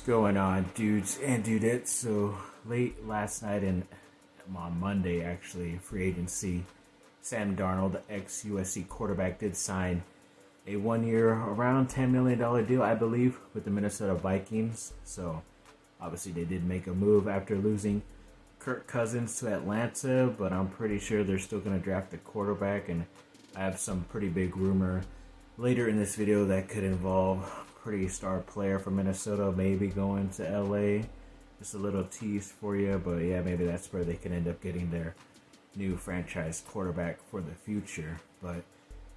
Going on, dudes and dudettes? So late last night and on Monday, actually, free agency, Sam Darnold, the ex-USC quarterback, did sign a 1-year, around $10 million deal, I believe, with the Minnesota Vikings. So obviously they did make a move after losing Kirk Cousins to Atlanta, but I'm pretty sure they're still going to draft a quarterback, and I have some pretty big rumor later in this video that could involve pretty star player from Minnesota maybe going to LA. Just a little tease for you, but yeah, maybe that's where they can end up getting their new franchise quarterback for the future. But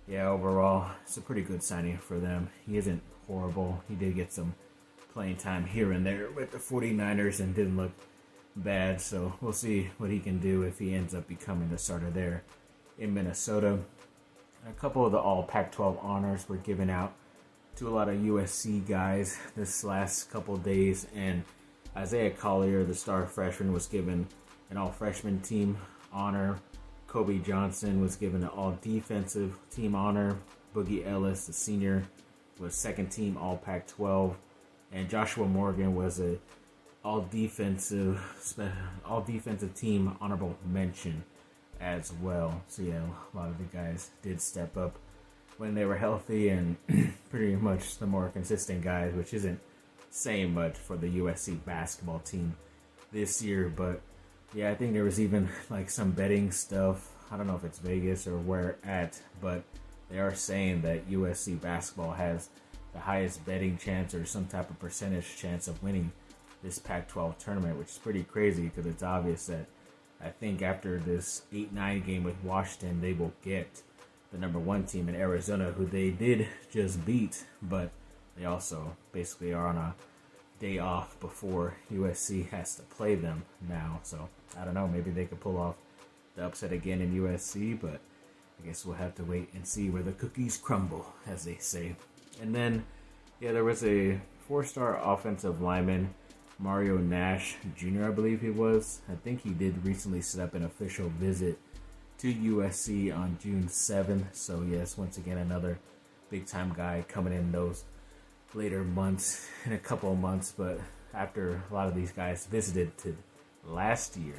yeah, overall, it's a pretty good signing for them. He isn't horrible. He did get some playing time here and there with the 49ers and didn't look bad, so we'll see what he can do if he ends up becoming the starter there in Minnesota. A couple of the all Pac-12 honors were given out to a lot of USC guys this last couple of days, and Isaiah Collier, the star freshman, was given an all-freshman team honor. Kobe Johnson was given an all-defensive team honor. Boogie Ellis, the senior, was second-team all Pac-12, and Joshua Morgan was a all-defensive team honorable mention as well. So yeah, a lot of the guys did step up when they were healthy, and pretty much the more consistent guys, which isn't saying much for the USC basketball team this year. But yeah, I think there was even like some betting stuff. I don't know if it's Vegas or where at, but they are saying that USC basketball has the highest betting chance or some type of percentage chance of winning this Pac-12 tournament, which is pretty crazy because it's obvious that I think after this 8-9 game with Washington, they will get the number one team in Arizona, who they did just beat, but they also basically are on a day off before USC has to play them now. So I don't know, maybe they could pull off the upset again in USC, but I guess we'll have to wait and see where the cookies crumble, as they say. And then, yeah, there was a 4-star offensive lineman, Mario Nash Jr., I believe he was. I think he did recently set up an official visit to USC on June 7th. So yes, once again, another big-time guy coming in those later months, in a couple of months. But after a lot of these guys visited to last year,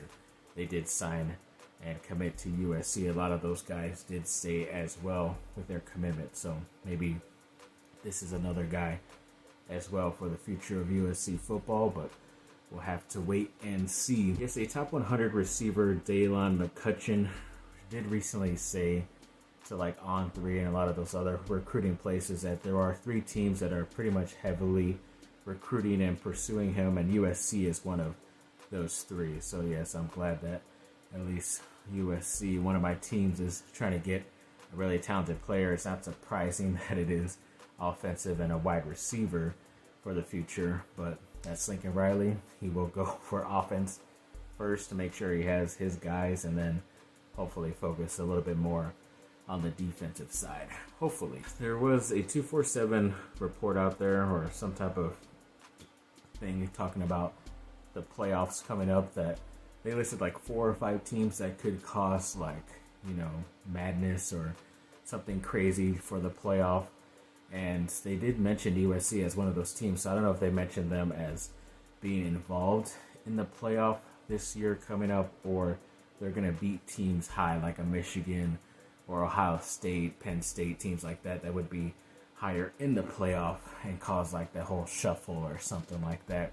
they did sign and commit to USC. A lot of those guys did stay as well with their commitment. So maybe this is another guy as well for the future of USC football, but we'll have to wait and see. Yes, a top 100 receiver, Daylon McCutcheon, did recently say to like On3 and a lot of those other recruiting places that there are 3 teams that are pretty much heavily recruiting and pursuing him, and USC is one of those 3. So yes, I'm glad that at least USC, one of my teams, is trying to get a really talented player. It's not surprising that it is offensive and a wide receiver for the future, but that's Lincoln Riley. He will go for offense first to make sure he has his guys, and then hopefully focus a little bit more on the defensive side. Hopefully. There was a 247 report out there, or some type of thing talking about the playoffs coming up, that they listed like 4 or 5 teams that could cause like, madness or something crazy for the playoff. And they did mention USC as one of those teams, so I don't know if they mentioned them as being involved in the playoff this year coming up, or they're going to beat teams high like a Michigan or Ohio State, Penn State, teams like that that would be higher in the playoff and cause like the whole shuffle or something like that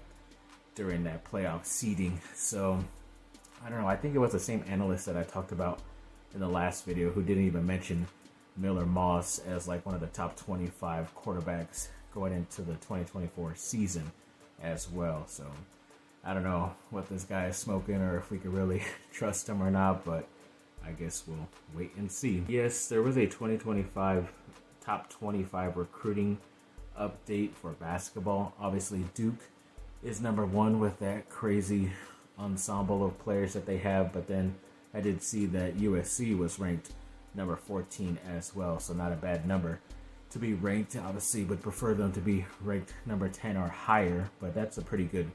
during that playoff seeding. So I don't know, I think it was the same analyst that I talked about in the last video who didn't even mention Miller Moss as like one of the top 25 quarterbacks going into the 2024 season as well. So I don't know what this guy is smoking, or if we could really trust him or not, but I guess we'll wait and see. Yes, there was a 2025 top 25 recruiting update for basketball. Obviously, Duke is number 1 with that crazy ensemble of players that they have, but then I did see that USC was ranked number 14 as well, so not a bad number to be ranked. Obviously would prefer them to be ranked number 10 or higher, but that's a pretty good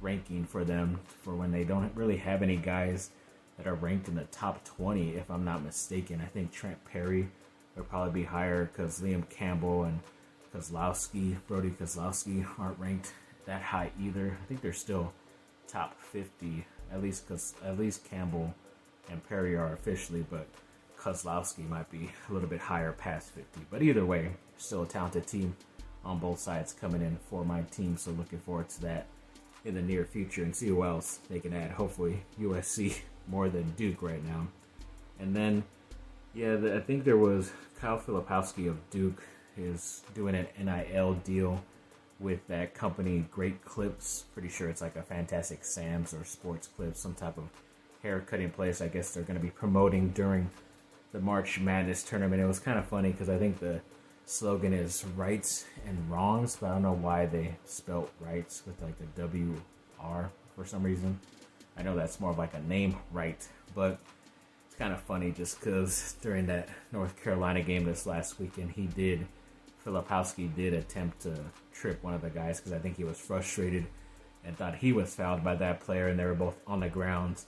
ranking for them for when they don't really have any guys that are ranked in the top 20, if I'm not mistaken. I think Trent Perry would probably be higher because Liam Campbell and Brody Kozlowski aren't ranked that high either. I think they're still top 50, at least Campbell and Perry are officially, but Kozlowski might be a little bit higher past 50. But either way, still a talented team on both sides coming in for my team. So looking forward to that in the near future and see who else they can add. Hopefully USC more than Duke right now. And then, I think there was Kyle Filipowski of Duke is doing an NIL deal with that company, Great Clips. Pretty sure it's like a Fantastic Sam's or Sports Clips, some type of hair cutting place. I guess they're going to be promoting during the March Madness tournament. It was kind of funny because I think the slogan is rights and wrongs, but I don't know why they spelt rights with like a W-R for some reason. I know that's more of like a name right, but it's kind of funny just because during that North Carolina game this last weekend, Filipowski did attempt to trip one of the guys because I think he was frustrated and thought he was fouled by that player, and they were both on the ground.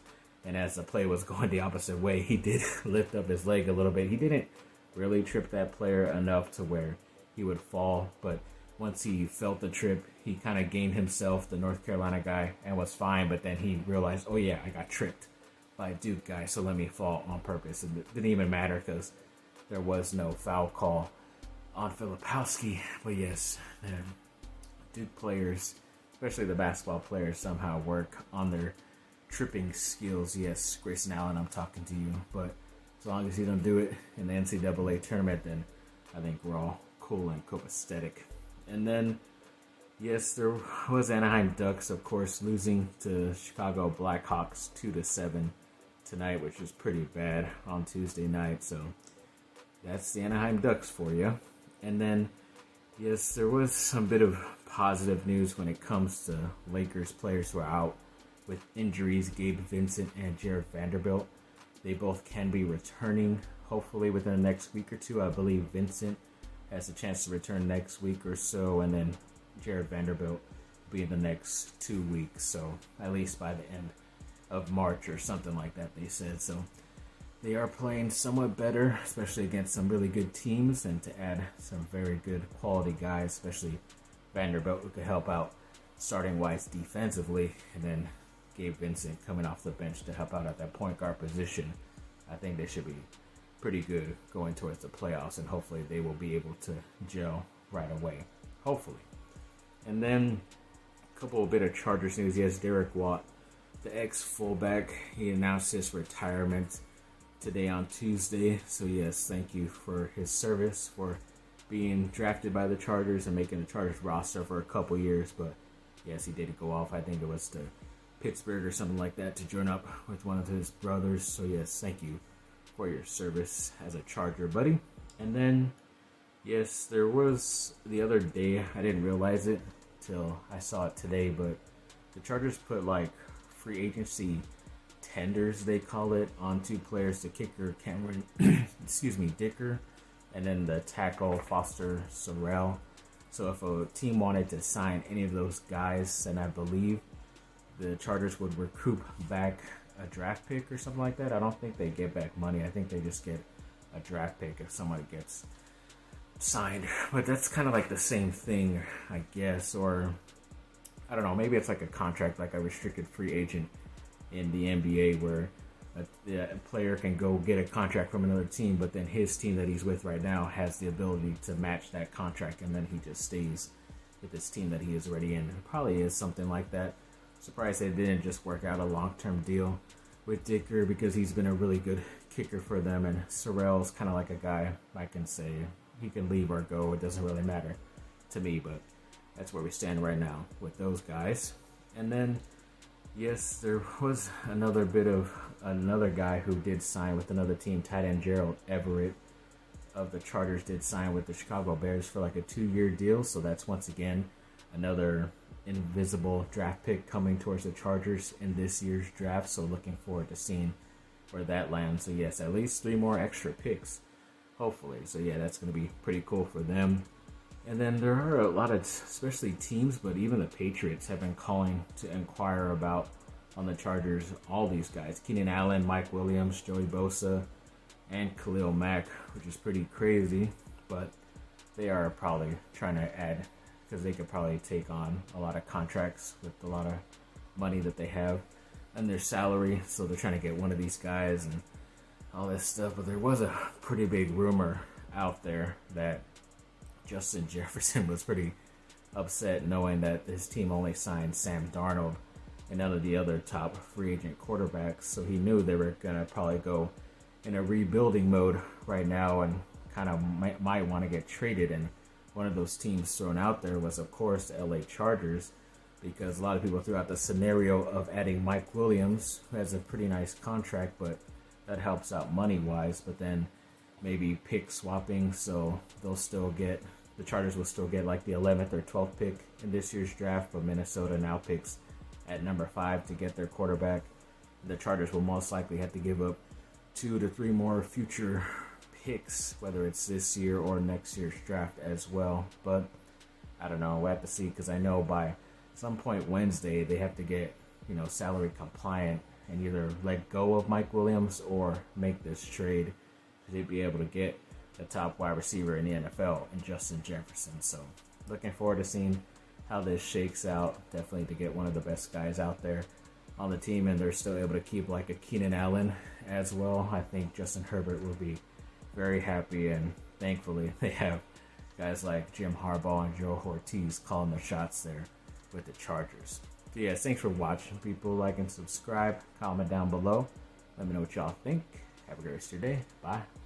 And as the play was going the opposite way, he did lift up his leg a little bit. He didn't really trip that player enough to where he would fall, but once he felt the trip, he kind of gained himself, the North Carolina guy, and was fine. But then he realized, oh yeah, I got tripped by a Duke guy, so let me fall on purpose. And it didn't even matter because there was no foul call on Filipowski. But yes, Duke players, especially the basketball players, somehow work on their tripping skills. Yes, Grayson Allen, I'm talking to you. But as long as you don't do it in the NCAA tournament, then I think we're all cool and copacetic. And then, yes, there was Anaheim Ducks, of course, losing to Chicago Blackhawks 2-7 tonight, which was pretty bad on Tuesday night. So that's the Anaheim Ducks for you. And then, yes, there was some bit of positive news when it comes to Lakers players who are out with injuries. Gabe Vincent and Jared Vanderbilt, they both can be returning hopefully within the next week or two. I believe Vincent has a chance to return next week or so, and then Jared Vanderbilt will be in the next 2 weeks, so at least by the end of March or something like that, they said. So they are playing somewhat better, especially against some really good teams, and to add some very good quality guys, especially Vanderbilt, who could help out starting wise defensively, and then Gabe Vincent coming off the bench to help out at that point guard position. I think they should be pretty good going towards the playoffs, and hopefully they will be able to gel right away. Hopefully. And then a couple of bit of Chargers news. Yes, Derek Watt, the ex-fullback, he announced his retirement today on Tuesday. So yes, thank you for his service, for being drafted by the Chargers and making the Chargers roster for a couple years. But yes, he did go off. I think it was to Pittsburgh or something like that to join up with one of his brothers. So yes, thank you for your service as a Charger, buddy. And then, yes, there was the other day, I didn't realize it till I saw it today, but the Chargers put like free agency tenders, they call it, on two players, the kicker Cameron Dicker, and then the tackle Foster Sorrell. So if a team wanted to sign any of those guys, then I believe the Chargers would recoup back a draft pick or something like that. I don't think they get back money. I think they just get a draft pick if somebody gets signed. But that's kind of like the same thing, I guess. Or, I don't know, maybe it's like a contract, like a restricted free agent in the NBA, where a player can go get a contract from another team, but then his team that he's with right now has the ability to match that contract, and then he just stays with this team that he is already in. It probably is something like that. Surprised they didn't just work out a long-term deal with Dicker, because he's been a really good kicker for them, and Sorrell's kind of like a guy I can say he can leave or go. It doesn't really matter to me, but that's where we stand right now with those guys. And then, yes, there was another guy who did sign with another team, tight end Gerald Everett of the Chargers did sign with the Chicago Bears for like a 2-year deal. So that's once again another invisible draft pick coming towards the Chargers in this year's draft. So looking forward to seeing where that lands. So yes, at least 3 more extra picks, hopefully. So yeah, that's going to be pretty cool for them. And then there are a lot of, especially teams, but even the Patriots have been calling to inquire about on the Chargers all these guys: Keenan Allen, Mike Williams, Joey Bosa, and Khalil Mack, which is pretty crazy. But they are probably trying to add because they could probably take on a lot of contracts with a lot of money that they have and their salary. So they're trying to get one of these guys and all this stuff. But there was a pretty big rumor out there that Justin Jefferson was pretty upset knowing that his team only signed Sam Darnold and none of the other top free agent quarterbacks. So he knew they were going to probably go in a rebuilding mode right now and kind of might want to get traded. And one of those teams thrown out there was, of course, the LA Chargers, because a lot of people threw out the scenario of adding Mike Williams, who has a pretty nice contract, but that helps out money-wise. But then maybe pick swapping, so the Chargers will still get like the 11th or 12th pick in this year's draft, but Minnesota now picks at number 5 to get their quarterback. The Chargers will most likely have to give up 2 to 3 more future picks, whether it's this year or next year's draft as well. But I don't know, we'll have to see, because I know by some point Wednesday they have to get, salary compliant and either let go of Mike Williams or make this trade. They'd be able to get the top wide receiver in the NFL in Justin Jefferson. So looking forward to seeing how this shakes out. Definitely to get one of the best guys out there on the team, and they're still able to keep like a Keenan Allen as well. I think Justin Herbert will be very happy, and thankfully they have guys like Jim Harbaugh and Joe Ortiz calling the shots there with the Chargers. So yeah, thanks for watching, people. Like and subscribe, comment down below. Let me know what y'all think. Have a great rest of your day. Bye.